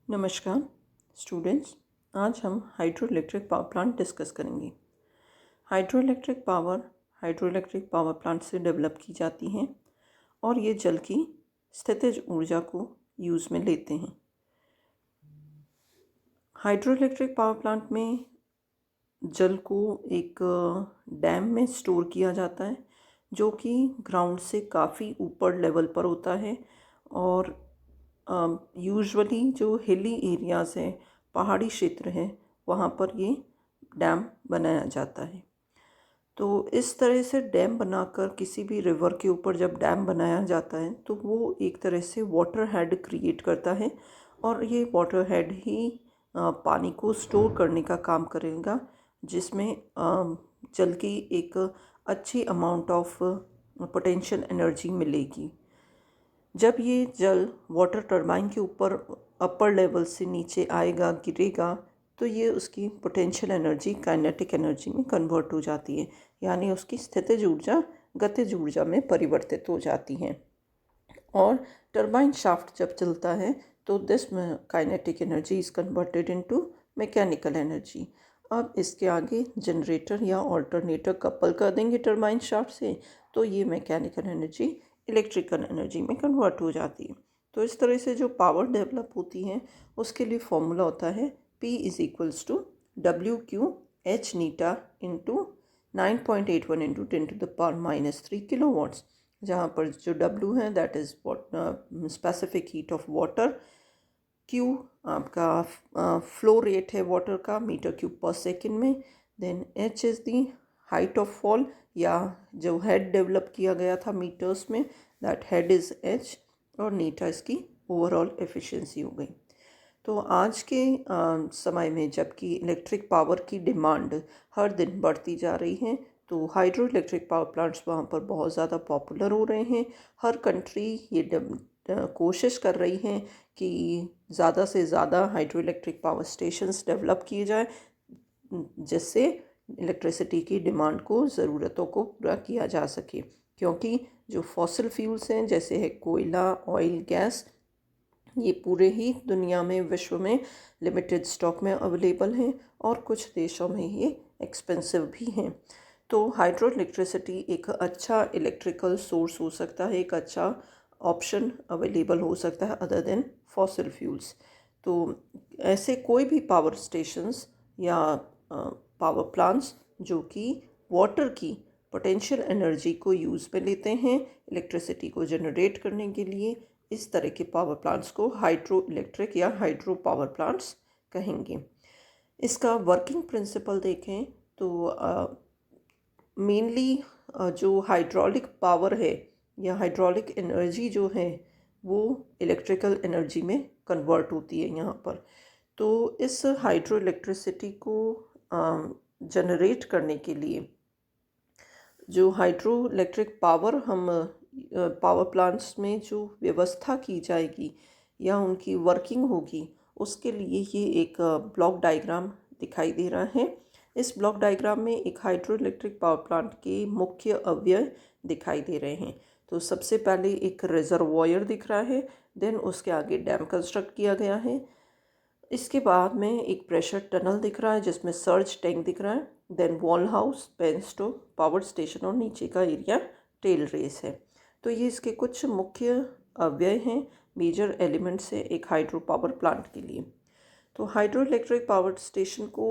नमस्कार स्टूडेंट्स। आज हम hydro electric power plant discuss करेंगे। हाइड्रो इलेक्ट्रिक पावर प्लांट से डेवलप की जाती हैं और ये जल की स्थितिज ऊर्जा को यूज़ में लेते हैं। हाइड्रो इलेक्ट्रिक पावर प्लांट में जल को एक डैम में स्टोर किया जाता है जो कि ग्राउंड से काफ़ी ऊपर लेवल पर होता है और यूजुअली जो हिली एरियाज़ हैं, पहाड़ी क्षेत्र हैं, वहाँ पर ये डैम बनाया जाता है। तो इस तरह से डैम बनाकर किसी भी रिवर के ऊपर जब डैम बनाया जाता है तो वो एक तरह से वाटर हेड क्रिएट करता है और ये वाटर हेड ही पानी को स्टोर करने का काम करेगा, जिसमें जल की एक अच्छी अमाउंट ऑफ पोटेंशियल एनर्जी मिलेगी। जब ये जल वाटर टरबाइन के ऊपर अपर लेवल से नीचे आएगा, गिरेगा, तो ये उसकी पोटेंशियल एनर्जी काइनेटिक एनर्जी में कन्वर्ट हो जाती है, यानी उसकी स्थितिज ऊर्जा गतिज ऊर्जा में परिवर्तित हो जाती है। और टरबाइन शाफ्ट जब चलता है तो this kinetic energy is converted into mechanical energy. अब इसके आगे जनरेटर या ऑल्टरनेटर कपल कर देंगे टरबाइन शाफ्ट से, तो ये मैकेनिकल एनर्जी इलेक्ट्रिकल एनर्जी में कन्वर्ट हो जाती है। तो इस तरह से जो पावर डेवलप होती है उसके लिए फॉर्मूला होता है P is equals to WQ H eta into 9.81 into 10⁻³ kilowatts, जहाँ पर जो W है that is specific heat of water, Q आपका फ्लो रेट है वाटर का मीटर क्यूब पर सेकेंड में, then H is the height of fall या जो हेड डेवलप किया गया था मीटर्स में, दैट हेड इज़ H, और नीटा इसकी ओवरऑल एफिशिएंसी हो गई। तो आज के समय में जबकि इलेक्ट्रिक पावर की डिमांड हर दिन बढ़ती जा रही है, तो हाइड्रो इलेक्ट्रिक पावर प्लांट्स वहाँ पर बहुत ज़्यादा पॉपुलर हो रहे हैं। हर कंट्री ये कोशिश कर रही हैं कि ज़्यादा से ज़्यादा hydro electric power stations develop किए जाए, जिससे इलेक्ट्रिसिटी की डिमांड को ज़रूरतों को पूरा किया जा सके। क्योंकि जो फॉसिल फ्यूल्स हैं जैसे है कोयला, ऑयल, गैस, ये पूरे ही दुनिया में विश्व में लिमिटेड स्टॉक में अवेलेबल हैं और कुछ देशों में ये एक्सपेंसिव भी हैं। तो हाइड्रो इलेक्ट्रिसिटी एक अच्छा इलेक्ट्रिकल सोर्स हो सकता है, एक अच्छा ऑप्शन अवेलेबल हो सकता है अदर देन फॉसिल फ्यूल्स। तो ऐसे कोई भी पावर स्टेशंस या पावर प्लांट्स जो कि वाटर की पोटेंशियल एनर्जी को यूज़ में लेते हैं इलेक्ट्रिसिटी को जनरेट करने के लिए, इस तरह के पावर प्लांट्स को हाइड्रो इलेक्ट्रिक या हाइड्रो पावर प्लांट्स कहेंगे। इसका वर्किंग प्रिंसिपल देखें तो मेनली जो हाइड्रोलिक पावर है या हाइड्रोलिक एनर्जी जो है वो इलेक्ट्रिकल एनर्जी में कन्वर्ट होती है यहाँ पर। तो इस हाइड्रो इलेक्ट्रिसिटी को जनरेट करने के लिए जो हाइड्रो इलेक्ट्रिक पावर हम पावर प्लांट्स में जो व्यवस्था की जाएगी या उनकी वर्किंग होगी, उसके लिए ये एक ब्लॉक डायग्राम दिखाई दे रहा है। इस ब्लॉक डायग्राम में एक हाइड्रो इलेक्ट्रिक पावर प्लांट के मुख्य अवयव दिखाई दे रहे हैं। तो सबसे पहले एक रिजर्वॉयर दिख रहा है, देन उसके आगे डैम कंस्ट्रक्ट किया गया है। इसके बाद में एक प्रेशर टनल दिख रहा है जिसमें सर्ज टैंक दिख रहा है, then valve house, penstock, power station और नीचे का एरिया टेल रेस है। तो ये इसके कुछ मुख्य अवयव हैं, मेजर एलिमेंट्स हैं एक हाइड्रो पावर प्लांट के लिए। तो हाइड्रो इलेक्ट्रिक पावर स्टेशन को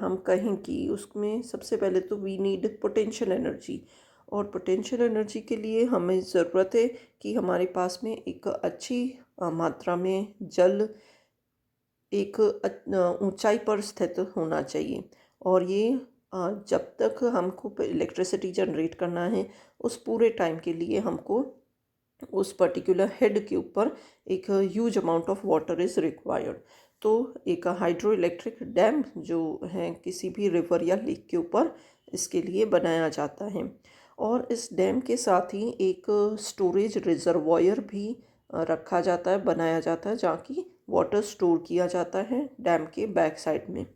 हम कहें कि उसमें सबसे पहले तो वी नीड पोटेंशियल एनर्जी, और पोटेंशियल एनर्जी के लिए हमें ज़रूरत है कि हमारे पास में एक अच्छी मात्रा में जल एक ऊंचाई पर स्थित होना चाहिए। और ये जब तक हमको इलेक्ट्रिसिटी जनरेट करना है उस पूरे टाइम के लिए हमको उस पर्टिकुलर हेड के ऊपर एक huge amount of water is required. तो एक हाइड्रो इलेक्ट्रिक डैम जो है किसी भी रिवर या लेक के ऊपर इसके लिए बनाया जाता है, और इस डैम के साथ ही एक स्टोरेज रिजर्वॉयर भी रखा जाता है, बनाया जाता है, जहाँ की वाटर स्टोर किया जाता है डैम के बैक साइड में।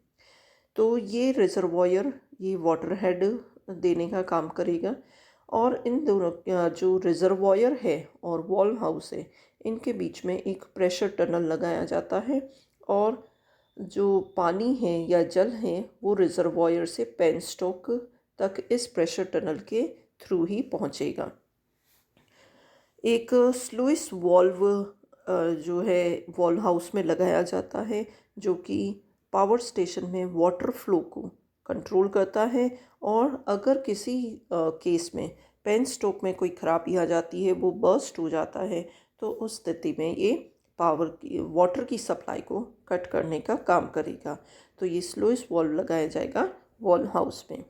तो ये रिजर्वॉयर ये वाटर हेड देने का काम करेगा, और इन दोनों जो रिजर्वॉयर है और वॉल हाउस है इनके बीच में एक प्रेशर टनल लगाया जाता है, और जो पानी है या जल है वो रिजर्वॉयर से पेनस्टॉक तक इस प्रेशर टनल के थ्रू ही पहुंचेगा। एक स्लुइस वॉल्व जो है वॉल हाउस में लगाया जाता है, जो कि पावर स्टेशन में वाटर फ्लो को कंट्रोल करता है। और अगर किसी केस में पेन स्टॉक में कोई खराबी आ जाती है, वो बर्स्ट हो जाता है, तो उस स्थिति में ये पावर की वाटर की सप्लाई को कट करने का काम करेगा। तो ये स्लुइस वॉल्व लगाया जाएगा वॉल हाउस में।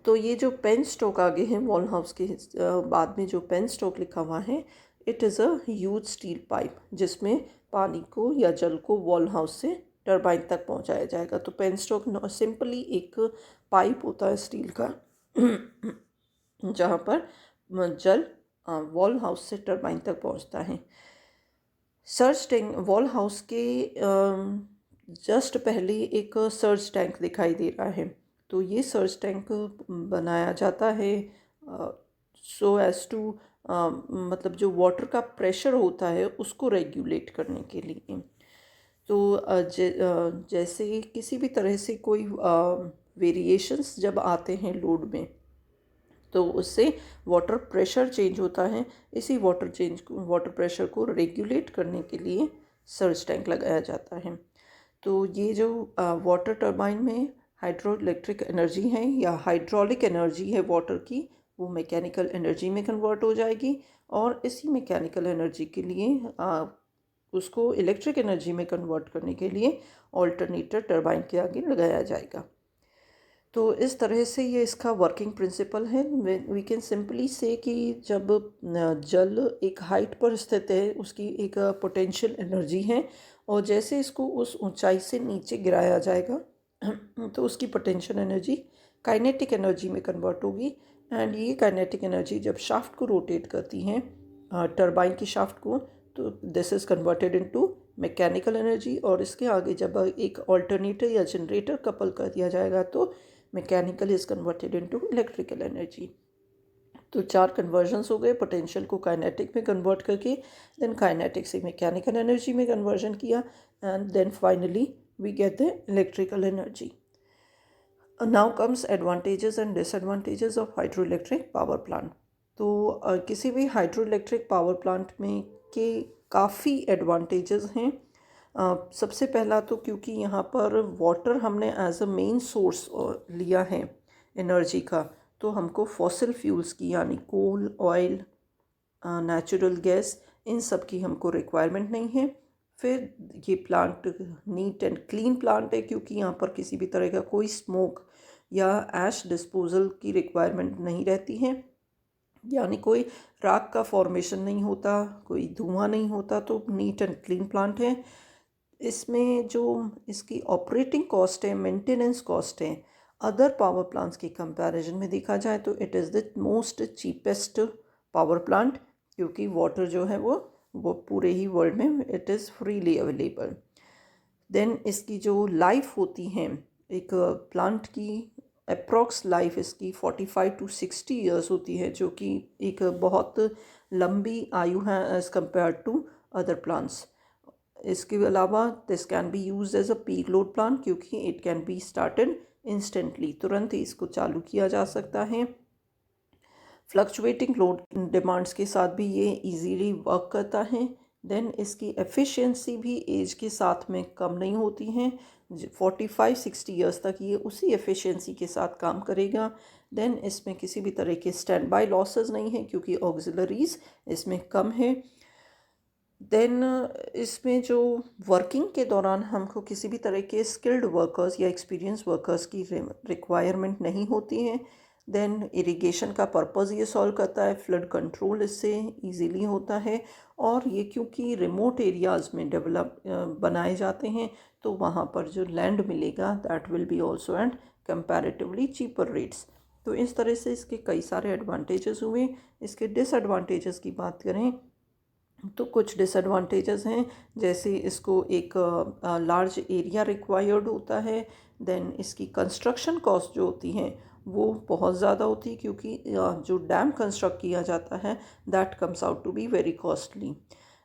तो ये जो पेन स्टॉक आगे है वॉल हाउस के बाद में जो पेन स्टॉक लिखा हुआ है, it is a huge steel pipe जिसमें पानी को या जल को वॉल हाउस से टरबाइन तक पहुंचाया जाएगा। तो पेन स्टॉक सिंपली एक पाइप होता है स्टील का जहाँ पर जल वॉल हाउस से टरबाइन तक पहुंचता है। सर्च टैंक वॉल हाउस के जस्ट पहले एक सर्च टैंक दिखाई दे रहा है। तो ये सर्च टैंक बनाया जाता है सो एज टू मतलब जो वाटर का प्रेशर होता है उसको रेगुलेट करने के लिए। तो जैसे किसी भी तरह से कोई वेरिएशंस जब आते हैं लोड में, तो उससे वाटर प्रेशर चेंज होता है। इसी वाटर प्रेशर को रेगुलेट करने के लिए सर्च टैंक लगाया जाता है। तो ये जो वाटर टरबाइन में हाइड्रो इलेक्ट्रिक एनर्जी है या हाइड्रोलिक एनर्जी है वाटर की, वो मैकेनिकल एनर्जी में कन्वर्ट हो जाएगी। और इसी मैकेनिकल एनर्जी के लिए उसको इलेक्ट्रिक एनर्जी में कन्वर्ट करने के लिए ऑल्टरनेटर टरबाइन के आगे लगाया जाएगा। तो इस तरह से ये इसका वर्किंग प्रिंसिपल है। वी कैन सिंपली से कि जब जल एक हाइट पर स्थित है, उसकी एक पोटेंशियल एनर्जी है, और जैसे इसको उस ऊंचाई से नीचे गिराया जाएगा तो उसकी पोटेंशियल एनर्जी काइनेटिक एनर्जी में कन्वर्ट होगी। एंड ये काइनेटिक एनर्जी जब शाफ्ट को रोटेट करती हैं टरबाइन की शाफ्ट को, तो this is converted into mechanical energy. और इसके आगे जब एक ऑल्टरनेटर या जनरेटर कपल कर दिया जाएगा तो mechanical is converted into electrical energy. तो 4 कन्वर्जन्स हो गए। पोटेंशियल को काइनेटिक में कन्वर्ट करके, देन काइनेटिक से मैकेनिकल एनर्जी में कन्वर्जन किया, and then finally we get the electrical energy. Now comes advantages and disadvantages of hydro electric power plant. तो किसी भी हाइड्रो इलेक्ट्रिक पावर प्लांट में के काफ़ी एडवांटेजेस हैं। सबसे पहला तो क्योंकि यहाँ पर वाटर हमने एज अ मेन सोर्स लिया है एनर्जी का, तो हमको फॉसिल फ्यूल्स की यानी कोल, ऑयल, नेचुरल गैस, इन सब की हमको रिक्वायरमेंट नहीं है। फिर ये plant neat and clean plant है क्योंकि यहाँ पर किसी भी तरह का कोई स्मोक या ऐश डिस्पोजल की रिक्वायरमेंट नहीं रहती है, यानी कोई राख का फॉर्मेशन नहीं होता, कोई धुआं नहीं होता। तो नीट एंड क्लीन प्लांट है। इसमें जो इसकी ऑपरेटिंग कॉस्ट है, मेंटेनेंस कॉस्ट है, अदर पावर प्लांट्स के कंपैरिजन में देखा जाए तो it is the most cheapest power plant, क्योंकि वाटर जो है वो पूरे ही वर्ल्ड में it is freely available. Then इसकी जो लाइफ होती है एक प्लांट की, अप्रॉक्स लाइफ इसकी 45 to 60 ईयर्स होती है, जो कि एक बहुत लंबी आयु है as compared to other plants. इसके अलावा this can be use as a peak load plant क्योंकि it can be started instantly, तुरंत ही इसको चालू किया जा सकता है। फ्लक्चुएटिंग लोड डिमांड्स के साथ भी ये इजीली वर्क करता है। देन इसकी एफिशिएंसी भी एज के साथ में कम नहीं होती हैं। 45-60 ईयर्स तक ये उसी एफिशिएंसी के साथ काम करेगा। देन इसमें किसी भी तरह के स्टैंड बाय लॉसेस नहीं है क्योंकि ऑक्सिलरीज इसमें कम है। देन इसमें जो वर्किंग के दौरान हमको किसी भी तरह के स्किल्ड वर्कर्स या एक्सपीरियंस वर्कर्स की रिक्वायरमेंट नहीं होती है। देन इरिगेशन का पर्पज़ ये सॉल्व करता है, फ्लड कंट्रोल इससे इजीली होता है। और ये क्योंकि रिमोट एरियाज़ में बनाए जाते हैं, तो वहाँ पर जो लैंड मिलेगा that will be also and comparatively cheaper rates. तो इस तरह से इसके कई सारे एडवांटेजेस हुए। इसके डिसएडवांटेजेस की बात करें तो कुछ डिसएडवांटेजेस हैं, जैसे इसको एक लार्ज एरिया रिक्वायर्ड होता है। देन इसकी कंस्ट्रक्शन कॉस्ट जो होती हैं वो बहुत ज़्यादा होती है क्योंकि जो डैम कंस्ट्रक्ट किया जाता है that comes out to be very costly.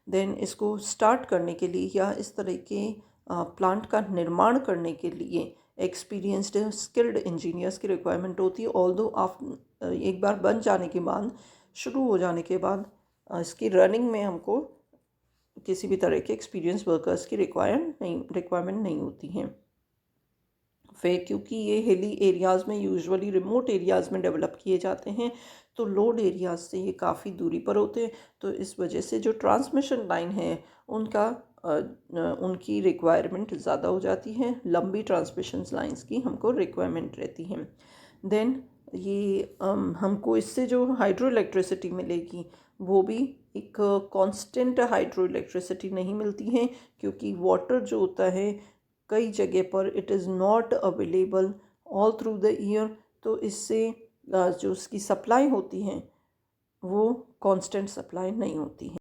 Then इसको स्टार्ट करने के लिए या इस तरह के प्लांट का निर्माण करने के लिए एक्सपीरियंस्ड स्किल्ड इंजीनियर्स की रिक्वायरमेंट होती है। ऑल्दो एक बार बन जाने के बाद, शुरू हो जाने के बाद इसकी रनिंग में हमको किसी भी तरह के एक्सपीरियंस वर्कर्स की रिक्वायरमेंट नहीं होती हैं। फिर क्योंकि ये हिली एरियाज़ में, यूजुअली रिमोट एरियाज़ में डेवलप किए जाते हैं, तो लोड एरियाज़ से ये काफ़ी दूरी पर होते हैं, तो इस वजह से जो ट्रांसमिशन लाइन है उनकी रिक्वायरमेंट ज़्यादा हो जाती है। लंबी ट्रांसमिशन लाइंस की हमको रिक्वायरमेंट रहती है। देन ये हमको इससे जो हाइड्रो इलेक्ट्रिसिटी मिलेगी वो भी एक कांस्टेंट हाइड्रो इलेक्ट्रिसिटी नहीं मिलती है, क्योंकि वाटर जो होता है कई जगह पर it is not available all through the year, तो इससे जो उसकी सप्लाई होती है वो कांस्टेंट सप्लाई नहीं होती है।